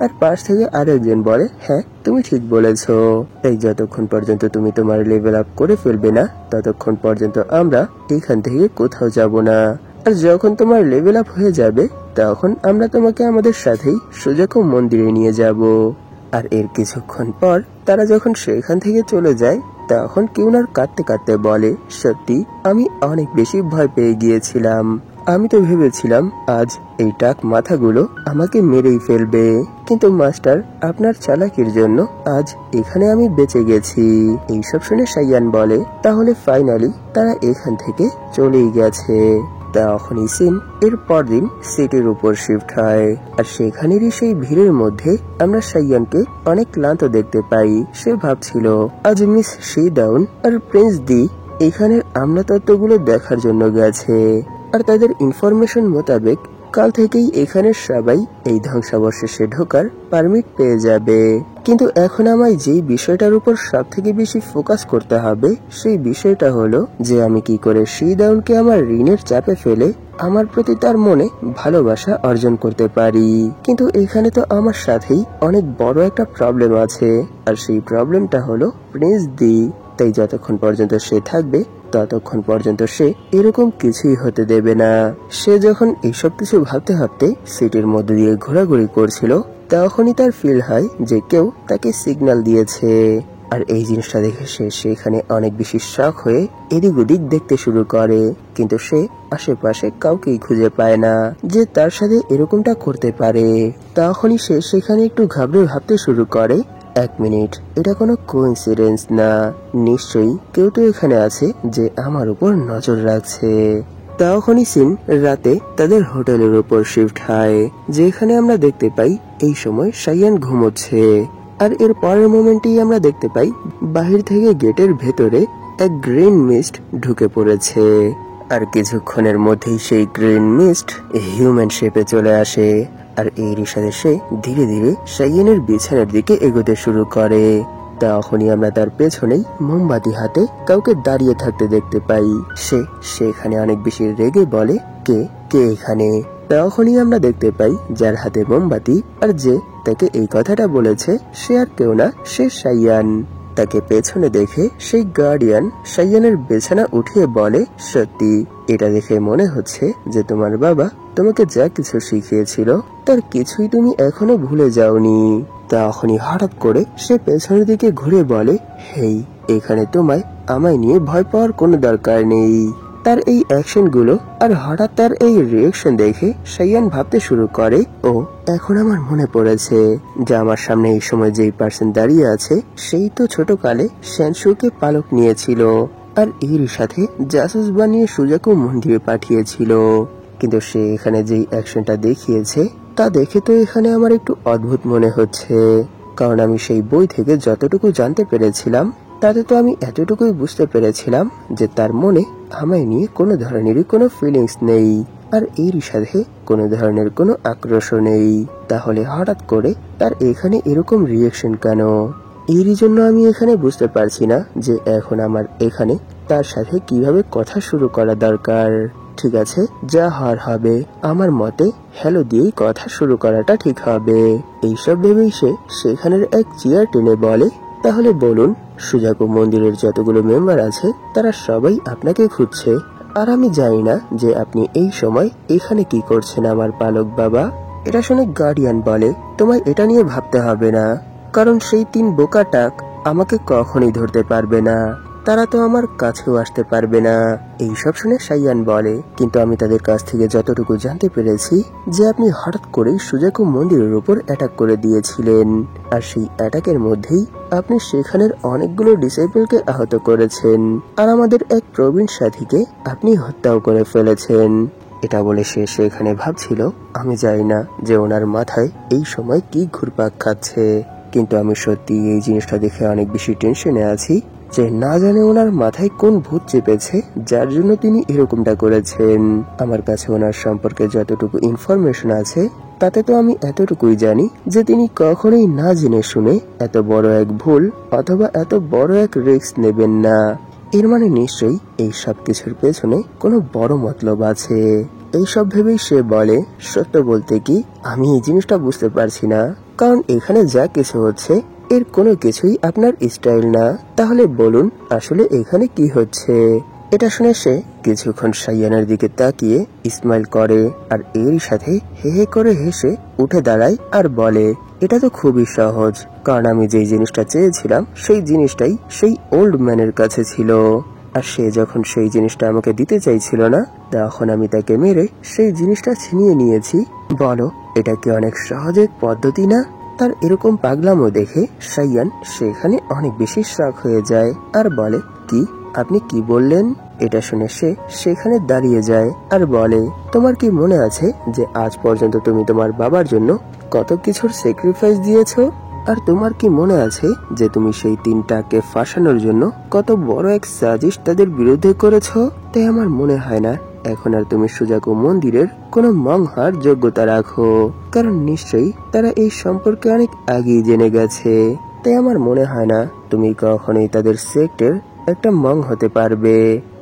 আর পাশ থেকে আরেকজন বলে, হ্যাঁ তুমি ঠিক বলেছো, এই যতক্ষণ পর্যন্ত তুমি তোমার লেভেল আপ করে ফেলবে না ততক্ষণ পর্যন্ত আমরা এখান থেকে কোথাও যাব না। আর যখন তোমার লেভেল আপ হয়ে যাবে তখন আমরা তোমাকে আমাদের সাথেই সুজাকু মন্দিরে নিয়ে যাব। আর এর কিছুক্ষণ পর তারা যখন সেখান থেকে চলে যায় তখন কিউনার কাঁদতে কাঁদতে বলে, সত্যি আমি অনেক বেশি ভয় পেয়ে গিয়েছিলাম। আমি তো ভেবেছিলাম আজ এই টাক মাথাগুলো আমাকে মেরেই ফেলবে, কিন্তু মাস্টার আপনার চালাকির জন্য আজ এখানে আমি বেঁচে গেছি। এইসব শুনে সাইয়ান বলে, তাহলে ফাইনালি তারা এখান থেকে চলেই গেছে। তখনই সিন এর পরদিন সিটির উপর শিফট হয়। আর সেখানেরই সেই ভিড়ের মধ্যে আমরা সাইয়ানকে অনেক ক্লান্ত দেখতে পাই। সে ভাবছিল আজ মিস শিদাউন আর প্রিন্স দি এখানের আমলাতত্ত্বগুলো দেখার জন্য গেছে, আর তাদের ইনফরমেশন মোতাবেক কাল থেকেই এখানের সবাই এই ধ্বংসাবশেষে ঢোকার পারমিট পেয়ে যাবে। কিন্তু এখন আমায় যেই বিষয়টার উপর সব থেকে বেশি ফোকাস করতে হবে সেই বিষয়টা হলো যে আমি কি করে শিদাউনকে আমার ঋণের চাপে ফেলে আমার প্রতি তার মনে ভালোবাসা অর্জন করতে পারি। কিন্তু এখানে তো আমার সাথেই অনেক বড় একটা প্রবলেম আছে, আর সেই প্রবলেমটা হলো প্রিন্স দি। তাই যতক্ষণ পর্যন্ত সে থাকবে ততক্ষণ পর্যন্ত সে এরকম কিছুই হতে দেবে না। সে যখন এইসব কিছু ভাবতে ভাবতে সিটির মধ্যে দিয়ে ঘোরাঘুরি করছিল তখনই তার ফিল হয় যে কেউ তাকে সিগন্যাল দিয়েছে। আর এই জিনিসটা দেখে সে সেখানে অনেক বেশি শক হয়ে এদিক ওদিক দেখতে শুরু করে, কিন্তু সে আশেপাশে কাউকেই খুঁজে পায় না যে তার সাথে এরকমটা করতে পারে। তখনই সে সেখানে একটু ঘাবড়ে ভাবতে শুরু করে, এক মিনিট, এটা কোনো কোইন্সিডেন্স না, নিশ্চয়ই কেউ তো এখানে আছে যে আমার উপর নজর রাখছে। তখনই সিন রাতে তাদের হোটেলের উপর শিফট হয়, যেখানে আমরা দেখতে পাই এই সময় সাইয়ান ঘুমোচ্ছে। আর এর পরের মোমেন্টেই আমরা দেখতে পাই বাহির থেকে গেটের ভেতরে এক গ্রিন মিস্ট ঢুকে পড়েছে। আর কিছুক্ষণের মধ্যেই সেই গ্রিন মিস্ট হিউম্যান শেপে চলে আসে। আর এরই সাথে সে ধীরে ধীরে সাইয়ানের বিছানার দিকে এগোতে শুরু করে। তখনই আমরা তার পেছনেই মোমবাতি হাতে কাউকে দাঁড়িয়ে থাকতে দেখতে পাই। সে সেখানে অনেক বেশি রেগে বলে, কে কে এখানে? তখনই আমরা দেখতে পাই যার হাতে মোমবাতি আর যে তাকে এই কথাটা বলেছে সে আর কেউ না, সে সাইয়ান। তাকে পেছনে দেখে সেই গার্ডিয়ান সাইয়ানের বিছানা উঠিয়ে বলে, সত্যি এটা দেখে মনে হচ্ছে যে তোমার বাবা তোমাকে যা কিছু শিখিয়েছিল তার কিছুই তুমি এখনো ভুলে যাওনি। তখনই হঠাৎ করে সে পেছনের দিকে ঘুরে বলে, হেই, এখানে তোমায় আমায় নিয়ে ভয় পাওয়ার কোনো দরকার নেই। তার এই অ্যাকশন গুলো আর হঠাৎ তার এই রিয়েকশন দেখে সাইয়ান ভাবতে শুরু করে, ও এখন আমার মনে পড়েছে যে আমার সামনে এই সময় যেই পার্সন দাঁড়িয়ে আছে সেই তো ছোটকালে শ্যানসুকে পালক নিয়েছিল আর এরই সাথে জাসুস বানিয়ে সুজাকু মন্দিরে পাঠিয়েছিল। কিন্তু সে এখানে যেই অ্যাকশনটা দেখিয়েছে তা দেখে তো এখানে আমার একটু অদ্ভুত মনে হচ্ছে, কারণ আমি সেই বই থেকে যতটুকু জানতে পেরেছিলাম তাতে তো আমি এতটুকুই বুঝতে পেরেছিলাম যে তার মনে আমায় নিয়ে কোনো ধরনেরই কোনো ফিলিংস নেই, আর এরই সাথে কোনো ধরনের কোনো আক্রোশ নেই। তাহলে হঠাৎ করে তার এখানে এরকম রিয়েকশন কেন? এরই জন্য আমি এখানে বুঝতে পারছি না যে এখন আমার এখানে তার সাথে কিভাবে কথা শুরু করা দরকার। ঠিক আছে, যা হওয়ার হবে, আমার মতে হ্যালো দিয়েই কথা শুরু করাটা ঠিক হবে। এইসব ভেবেই সে সেখানের এক চেয়ার টেনে বলে, তাহলে বলুন, সুজাকু মন্দিরের যতগুলো মেম্বার আছে তারা সবাই আপনাকে খুঁজছে, আর আমি জানি না যে আপনি এই সময় এখানে কি করছেন আমার পালক বাবা। এটা শুনে গার্ডিয়ান বলে, তোমায় এটা নিয়ে ভাবতে হবে না, কারণ সেই 3 বোকা টাক আমাকে কখনোই ধরতে পারবে না, তারা তো আমার কাছেও আসতে পারবে না। এইসব শুনে সাইয়ান বলে, কিন্তু আমি তাদের কাছ থেকে যতটুকু জানতে পেরেছি যে আপনি হঠাৎ করেই সুজাকু মন্দিরের উপর অ্যাটাক করে দিয়েছিলেন, আর সেই অ্যাটাকের মধ্যেই আপনি সেখানের অনেকগুলো ডিসেবলকে আহত করেছেন, আর আমাদের এক প্রবীণ সাথীকে আপনি হত্যাও করে ফেলেছেন। এটা বলে সে সেখানে ভাবছিল, আমি জানি না যে ওনার মাথায় এই সময় কি ঘুরপাক খাচ্ছে, কিন্তু আমি সত্যি এই জিনিসটা দেখে অনেক বেশি টেনশনে আছি যে না জানে ওনার মাথায় কোন ভূত চেপেছে যার জন্য তিনি এরকমটা করেছেন। আমার কাছে ওনার সম্পর্কে যতটুকু ইনফরমেশন আছে তাতে তো আমি এতটুকুই জানি যে তিনি কখনোই না জেনে শুনে এত বড় এক ভুল অথবা এত বড় এক রিস্ক নেবেন না। এর মানে নিশ্চয়ই এই সব কিছুর পেছনে কোনো বড় মতলব আছে। এইসব ভেবেই সে বলে, সত্য বলতে কি আমি এই জিনিসটা বুঝতে পারছি না, কারণ এখানে যা কিছু হচ্ছে এর কোনো কিছুই আপনার স্টাইল না। তাহলে বলুন আসলে এখানে কি হচ্ছে? এটা শুনে সে কিছুক্ষণ সাইয়ানের দিকে তাকিয়ে স্মাইল করে আর এরই সাথে হে হে করে হেসে উঠে দাঁড়ায় আর বলে, এটা তো খুবই সহজ, কারণ আমি যেই জিনিসটা চেয়েছিলাম সেই জিনিসটাই সেই ওল্ড ম্যানের কাছে ছিল। আর সে যখন সেই জিনিসটা আমাকে দিতে চাইছিল না, তখন আমি তাকে মেরে সেই জিনিসটা ছিনিয়ে নিয়েছি। বলো, এটা কি অনেক সহজ এক পদ্ধতি না? তার এরকম পাগলামো দেখে সাইয়ান সেখানে অনেক বেশি শক হয়ে যায় আর বলে, কি আপনি কি বললেন? এটা শুনে সে সেখানে দাঁড়িয়ে যায় আর বলে, তোমার কি মনে আছে যে আজ পর্যন্ত তুমি তোমার বাবার জন্য কত কিছুর স্যাক্রিফাইস দিয়েছো? আর তোমার কি মনে আছে যে তুমি সেই তিনটাকে ফাঁসানোর জন্য কত বড় এক সাজিশ তাদের বিরুদ্ধে করেছো? তাই আমার মনে হয় না এখন আর তুমি সুজাকু মন্দিরের কোনো মং হওয়ার যোগ্যতা রাখো, কারণ নিশ্চয়ই তারা এই সম্পর্কে অনেক আগেই জেনে গেছে। তাই আমার মনে হয় না তুমি কখনোই তাদের সেক্টের একটা মং হতে পারবে।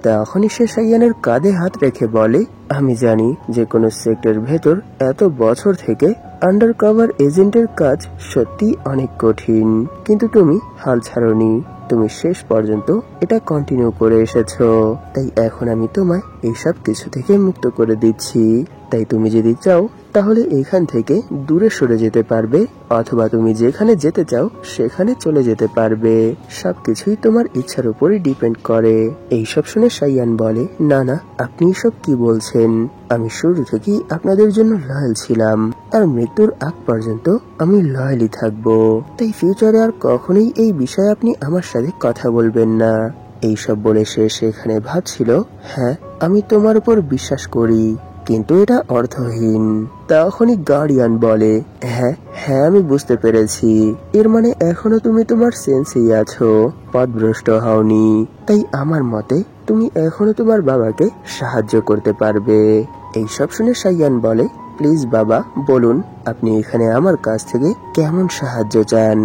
তখনই সে সাইয়ানের কাঁধে হাত রেখে বলে, আমি জানি যে কোনো সেক্টের ভেতর এত বছর থেকে আন্ডারকভার এজেন্টের কাজ সত্যি অনেক কঠিন, কিন্তু তুমি হাল ছাড়োনি, তুমি শেষ পর্যন্ত এটা কন্টিনিউ করে এসেছো। তাই এখন আমি তোমায় এইসব কিছু থেকে মুক্ত করে দিচ্ছি। তাই তুমি যদি চাও তাহলে এখান থেকে দূরে সরে যেতে পারবে, অথবা তুমি যেখানে যেতে চাও সেখানে চলে যেতে পারবে। সবকিছুই তোমার ইচ্ছার উপরই ডিপেন্ড করে। এইসব শুনে সাইয়ান বলে, না না, আপনি এসব কি বলছেন? আমি শুরু থেকেই আপনাদের জন্য লয়াল ছিলাম, আর মৃত্যুর আগ পর্যন্ত আমি লয়ালই থাকবো। তাই ফিউচারে আর কখনোই এই বিষয়ে আপনি আমার সাথে কথা বলবেন না। এইসব বলে সে সেখানে ভাবছিল, হ্যাঁ আমি তোমার উপর বিশ্বাস করি, কিন্তু এটা অর্থহীন। তখনই গার্ডিয়ান বলে, হ্যাঁ হ্যাঁ আমি বুঝতে পেরেছি, এর মানে এখনো তুমি তোমার সেন্সেই আছো, পথভ্রষ্ট হওনি। তাই আমার মতে তুমি এখনো তোমার বাবাকে সাহায্য করতে পারবে। এইসব শুনে সাইয়ান বলে, প্লিজ বাবা বলুন আপনি এখানে আমার কাছ থেকে কেমন সাহায্য চান?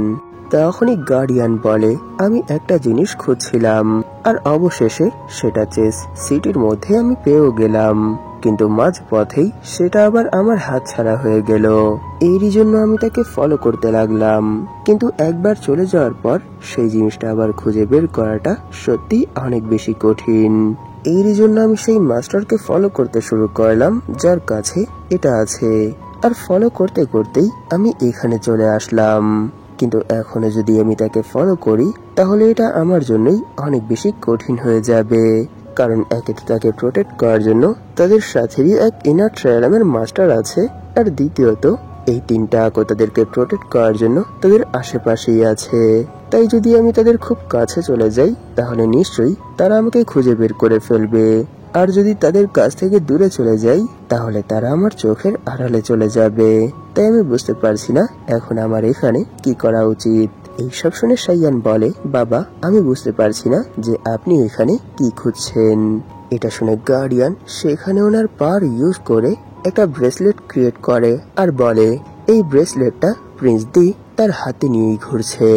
তখনই গার্ডিয়ান বলে, আমি একটা জিনিস খুঁজছিলাম, আর অবশেষে সেটা চেস সিটির মধ্যে আমি পেয়েও গেলাম, কিন্তু মাঝ পথেই সেটা আবার আমার হাত ছাড়া হয়ে গেল। এরই জন্য আমি তাকে ফলো করতে লাগলাম, কিন্তু একবার চলে যাওয়ার পর সেই জিনিসটা আবার খুঁজে বের করাটা সত্যি অনেক বেশি কঠিন। এরই জন্য আমি সেই মাস্টারকে ফলো করতে শুরু করলাম যার কাছে এটা আছে, আর ফলো করতে করতেই আমি এখানে চলে আসলাম। কিন্তু এখনো যদি আমি তাকে ফলো করি তাহলে এটা আমার জন্যই অনেক বেশি কঠিন হয়ে যাবে, কারণ একে তো তাকে প্রোটেক্ট করার জন্য তাদের সাথেই এক ইনার ট্রায়ালামের মাস্টার আছে, আর দ্বিতীয়ত এই তিনটা আকো তাদেরকে প্রোটেক্ট করার জন্য তাদের আশেপাশেই আছে। তাই যদি আমি তাদের খুব কাছে চলে যাই তাহলে নিশ্চয়ই তারা আমাকে খুঁজে বের করে ফেলবে, আর যদি তাদের কাছ থেকে দূরে চলে যাই তাহলে তারা আমার চোখের আড়ালে চলে যাবে। তাই আমি বুঝতে পারছি না এখন আমার এখানে কি করা উচিত। এইসব শুনে সাইয়ান বলে, বাবা আমি বুঝতে পারছি না যে আপনি এখানে কি খুঁজছেন। এটা শুনে গার্ডিয়ান সেখানে ওনার পাওয়ার ইউজ করে একটা ব্রেসলেট ক্রিয়েট করে আর বলে, এই ব্রেসলেটটা প্রিন্স দি তার হাতে নিয়েই ঘুরছে,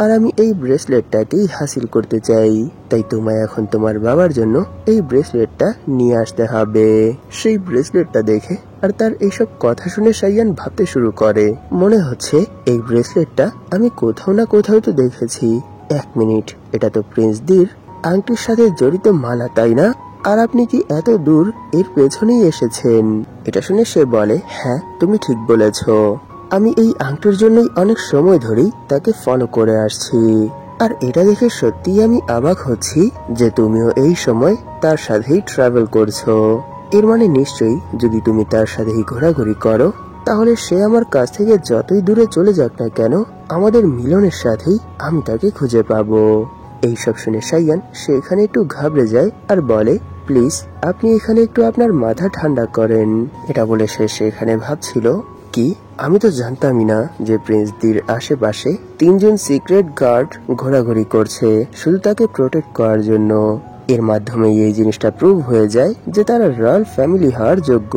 আর আমি এই ব্রেসলেটটাকেই হাসিল করতে চাই। তাই তোমায় এখন তোমার বাবার জন্য এই ব্রেসলেটটা নিয়ে আসতে হবে। সেই ব্রেসলেটটা দেখে আর তার এইসব কথা শুনে সাইয়ান ভাবতে শুরু করে, মনে হচ্ছে এই ব্রেসলেটটা আমি কোথাও না কোথাও তো দেখেছি। এক মিনিট, এটা তো প্রিন্স দির আংটির সাথে জড়িত মালা, তাই না? আর আপনি কি এত দূর এর পেছনেই এসেছেন? এটা শুনে সে বলে, হ্যাঁ তুমি ঠিক বলেছ, আমি এই আংটির জন্যই অনেক সময় ধরেই তাকে ফলো করে আসছি। আর এটা দেখে সত্যি আমি অবাক হচ্ছি যে তুমিও এই সময় তার সাথেই ট্রাভেল করছো। এর মানে নিশ্চয়ই যদি তুমি তার সাথেই ঘোরাঘুরি করো তাহলে সে আমার কাছ থেকে যতই দূরে চলে যাক না কেন আমাদের মিলনের সাথেই আমি তাকে খুঁজে পাবো। এইসব শুনে সাইয়ান সেখানে একটু ঘাবড়ে যায় আর বলে, প্লিজ আপনি এখানে একটু আপনার মাথা ঠান্ডা করেন। এটা বলে সে সেখানে ভাবছিল, কি আমি তো জানতামই না যে প্রিন্স দির আশেপাশে তিনজন সিক্রেট গার্ড ঘোরাঘুরি করছে শুধু তাকে প্রোটেক্ট করার জন্য। এর মাধ্যমে এই জিনিসটা প্রুভ হয়ে যায় যে তারা রয়্যাল ফ্যামিলি হওয়ার যোগ্য।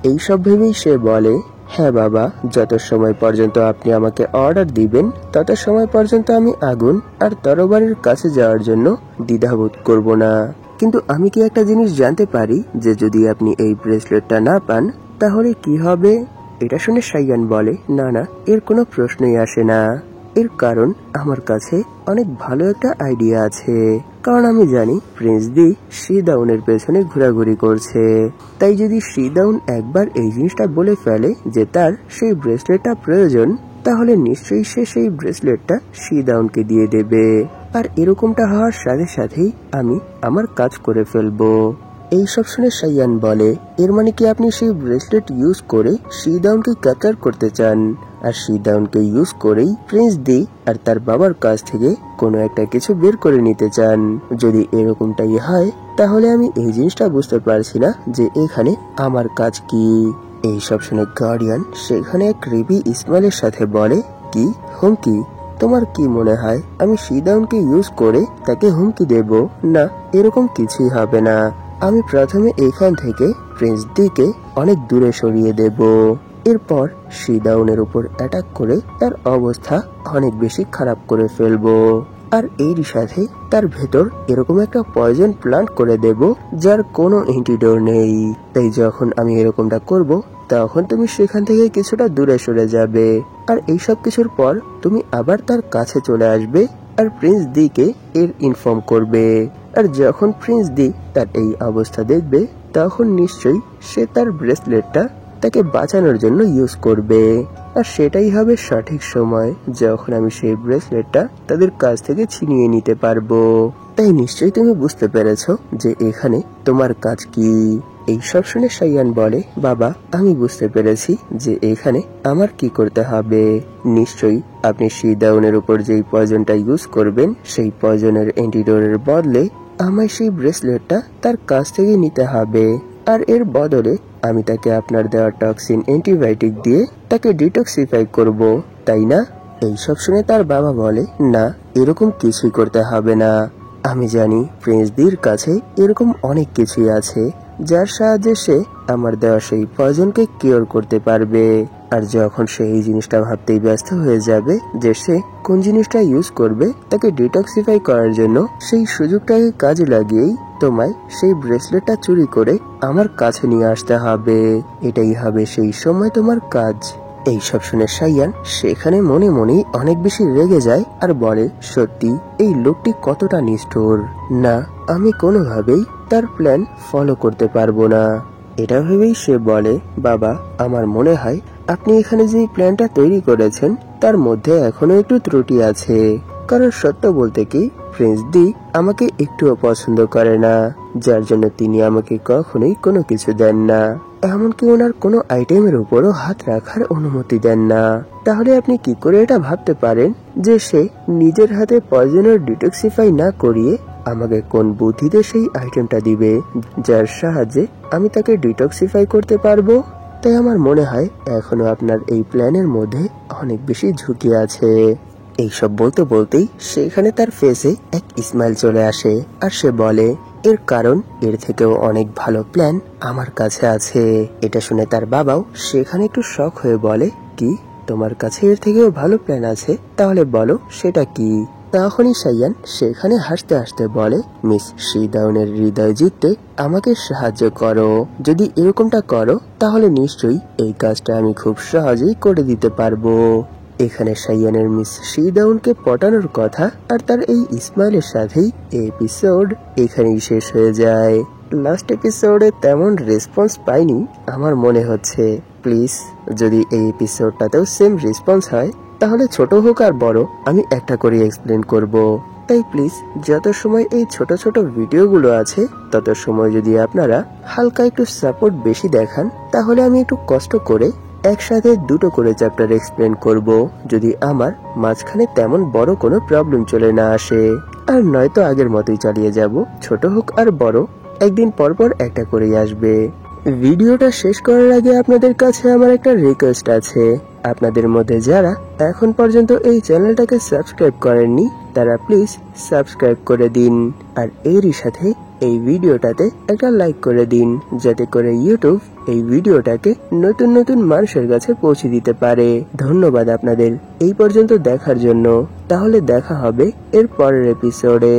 এইসব ভেবেই সে বলে, হ্যাঁ বাবা, যত সময় পর্যন্ত আপনি আমাকে অর্ডার দিবেন তত সময় পর্যন্ত আমি আগুন আর তরবারির কাছে যাওয়ার জন্য দ্বিধাবোধ করব না। কিন্তু আমি কি একটা জিনিস জানতে পারি যে যদি আপনি এই ব্রেসলেটটা না পান তাহলে কি হবে? এটা শুনে সাইয়ান বলে, না না, এর কোনো প্রশ্নই আসে না। এর কারণ আমার কাছে অনেক ভালো একটা আইডিয়া আছে। কারণ আমি জানি প্রিন্স দি শিদাউনের পেছনে ঘোরাঘুরি করছে। তাই যদি শিদাউন একবার এই জিনিসটা বলে ফেলে যে তার সেই ব্রেসলেটটা প্রয়োজন, তাহলে নিশ্চয়ই সে সেই ব্রেসলেটটা শিদাউনকে দিয়ে দেবে। আর এরকমটা হওয়ার সাথে সাথেই আমি আমার কাজ করে ফেলবো। এইসব শুনে সাইয়ান বলে, এর মানে কি আপনি সেই ব্রেসলেট ইউজ করে শিদাউনকে ক্যাপচার করতে চান, আর শিদাউনকে ইউজ করেই প্রিন্স দি আর তার বাবার কাছ থেকে কোনো একটা কিছু বের করে নিতে চান? যদি এরকমটাই হয় তাহলে আমি এই জিনিসটা বুঝতে পারছি না যে এখানে আমার কাজ কি। এইসব শুনে গার্ডিয়ান সেখানে এক রিবি ইসমাইলের সাথে বলে, কি হুমকি? তোমার কি মনে হয় আমি শিদাউনকে ইউজ করে তাকে হুমকি দেব? না, এরকম কিছুই হবে না। আমি প্রথমে এখান থেকে প্রিন্স দিকে অনেক দূরে সরিয়ে দেব। এরপর শিদাউনের উপর অ্যাটাক করে তার অবস্থা অনেক বেশি খারাপ করে ফেলবো। আর এরই সাথে তার ভেতর এরকম একটা পয়জন প্লান্ট করে দেব যার কোনো অ্যান্টিডোট নেই। তাই যখন আমি এরকমটা করব তখন তুমি সেখান থেকে কিছুটা দূরে সরে যাবে। আর এইসব কিছুর পর তুমি আবার তার কাছে চলে আসবে আর প্রিন্স দিকে এর ইনফর্ম করবে। আর যখন প্রিন্স দি তার এই অবস্থা দেখবে তখন নিশ্চয়ই সে তার ব্রেসলেটটা তাকে বাঁচানোর জন্য ইউজ করবে। আর সেটাই হবে সঠিক সময় যখন আমি সেই ব্রেসলেটটা তাদের কাছ থেকে ছিনিয়ে নিতে পারবো। তাই নিশ্চয়ই তুমি বুঝতে পেরেছো যে এখানে তোমার কাজ কি। এই সব শুনে সাইয়ান বলে, বাবা আমি বুঝতে পেরেছি যে এখানে আমার কি করতে হবে। নিশ্চয়ই আপনি শিদাউনের উপর যেই পয়জনটা ইউজ করবেন সেই পয়জনের অ্যান্টিডোটের বদলে আমায় সেই ব্রেসলেটটা তার কাছ থেকে নিতে হবে। আর এর বদলে আমি তাকে আপনার দেওয়া টক্সিন অ্যান্টিবায়োটিক দিয়ে তাকে ডিটক্সিফাই করব, তাই না? এইসব শুনে তার বাবা বলে, না, এরকম কিছুই করতে হবে না। আমি জানি প্রিন্স দির কাছে এরকম অনেক কিছুই আছে যার সাহায্যে সে আমার দেওয়া সেই পয়জনকে কিওর করতে পারবে। আর যখন সে এই জিনিসটা ভাবতেই ব্যস্ত হয়ে যাবে যে সে কোন জিনিসটা ইউজ করবে তাকে ডিটক্সিফাই করার জন্য, সেই সুযোগটাকে কাজে লাগিয়েই তোমায় সেই ব্রেসলেটটা চুরি করে আমার কাছে নিয়ে আসতে হবে। এটাই হবে সেই সময় তোমার কাজ। এইসব শুনে সাইয়ান সেখানে মনে মনেই অনেক বেশি রেগে যায় আর বলে, সত্যি এই লোকটি কতটা নিষ্ঠুর। না, আমি কোনোভাবেই তার প্ল্যান ফলো করতে পারবো না। এটা ভেবেই সে বলে, বাবা আমার মনে হয় আপনি এখানে যে প্ল্যানটা তৈরি করেছেন তার মধ্যে এখনো একটু ত্রুটি আছে। কারণ সত্য বলতে কি প্রিন্স দি আমাকে একটুও পছন্দ করে না, যার জন্য তিনি আমাকে কখনোই কোনো কিছু দেন না, এমনকি ওনার কোনো আইটেমের উপরও হাত রাখার অনুমতি দেন না। তাহলে আপনি কি করে এটা ভাবতে পারেন যে সে নিজের হাতে পয়জনের ডিটক্সিফাই না করিয়ে আমাকে কোন বুদ্ধিতে সেই আইটেমটা দিবে যার সাহায্যে আমি তাকে ডিটক্সিফাই করতে পারবো? তাই আমার মনে হয় এখনো আপনার এই প্ল্যানের মধ্যে অনেক বেশি ঝুঁকি আছে। এইসব বলতে বলতেই সেখানে তার ফেসে এক স্মাইল চলে আসে আর সে বলে, এর কারণ এর থেকেও অনেক ভালো প্ল্যান আমার কাছে আছে। এটা শুনে তার বাবাও সেখানে একটু শক হয়ে বলে, কি তোমার কাছে এর থেকেও ভালো প্ল্যান আছে? তাহলে বলো সেটা কি? তখনই সাইয়ান সেখানে হাসতে হাসতে বলে, মিস শিদাউনের হৃদয় জিততে আমাকে সাহায্য করো। যদি এরকমটা করো তাহলে নিশ্চয়ই এই কাজটা আমি খুব সহজেই করে দিতে পারবো। এখানে সাইয়ানের মিস শিদাউনকে পটানোর কথা আর তার এই ইসমাইলের সাথেই এপিসোড এখানেই শেষ হয়ে যায়। লাস্ট এপিসোডে তেমন রেসপন্স পাইনি আমার মনে হচ্ছে। প্লিজ যদি এই এপিসোডটাতেও সেম রেসপন্স হয় তাহলে ছোট হোক আর বড় আমি একটা করে এক্সপ্লেন করব। তাই প্লিজ যত সময় এই ছোট ছোট ভিডিওগুলো আছে তত সময় যদি আপনারা হালকা একটু সাপোর্ট বেশি দেখান তাহলে আমি একটু কষ্ট করে একসাথে দুটো করে চ্যাপ্টার এক্সপ্লেন করব, যদি আমার মাঝখানে তেমন বড় কোনো প্রবলেম চলে না আসে। আর নয়তো আগের মতোই চালিয়ে যাব, ছোট হোক আর বড় একদিন পর পর একটা করেই আসবে। ভিডিওটা শেষ করার আগে আপনাদের কাছে আমার একটা রিকোয়েস্ট আছে। আপনাদের মধ্যে যারা এখন পর্যন্ত এই চ্যানেলটাকে সাবস্ক্রাইব করেননি তারা প্লিজ সাবস্ক্রাইব করে দিন। আর এরই সাথে এই ভিডিওটাতে একটা লাইক করে দিন যাতে করে ইউটিউব এই ভিডিওটাকে নতুন নতুন মানুষের কাছে পৌঁছে দিতে পারে। ধন্যবাদ আপনাদের এই পর্যন্ত দেখার জন্য। তাহলে দেখা হবে এর পরের এপিসোডে।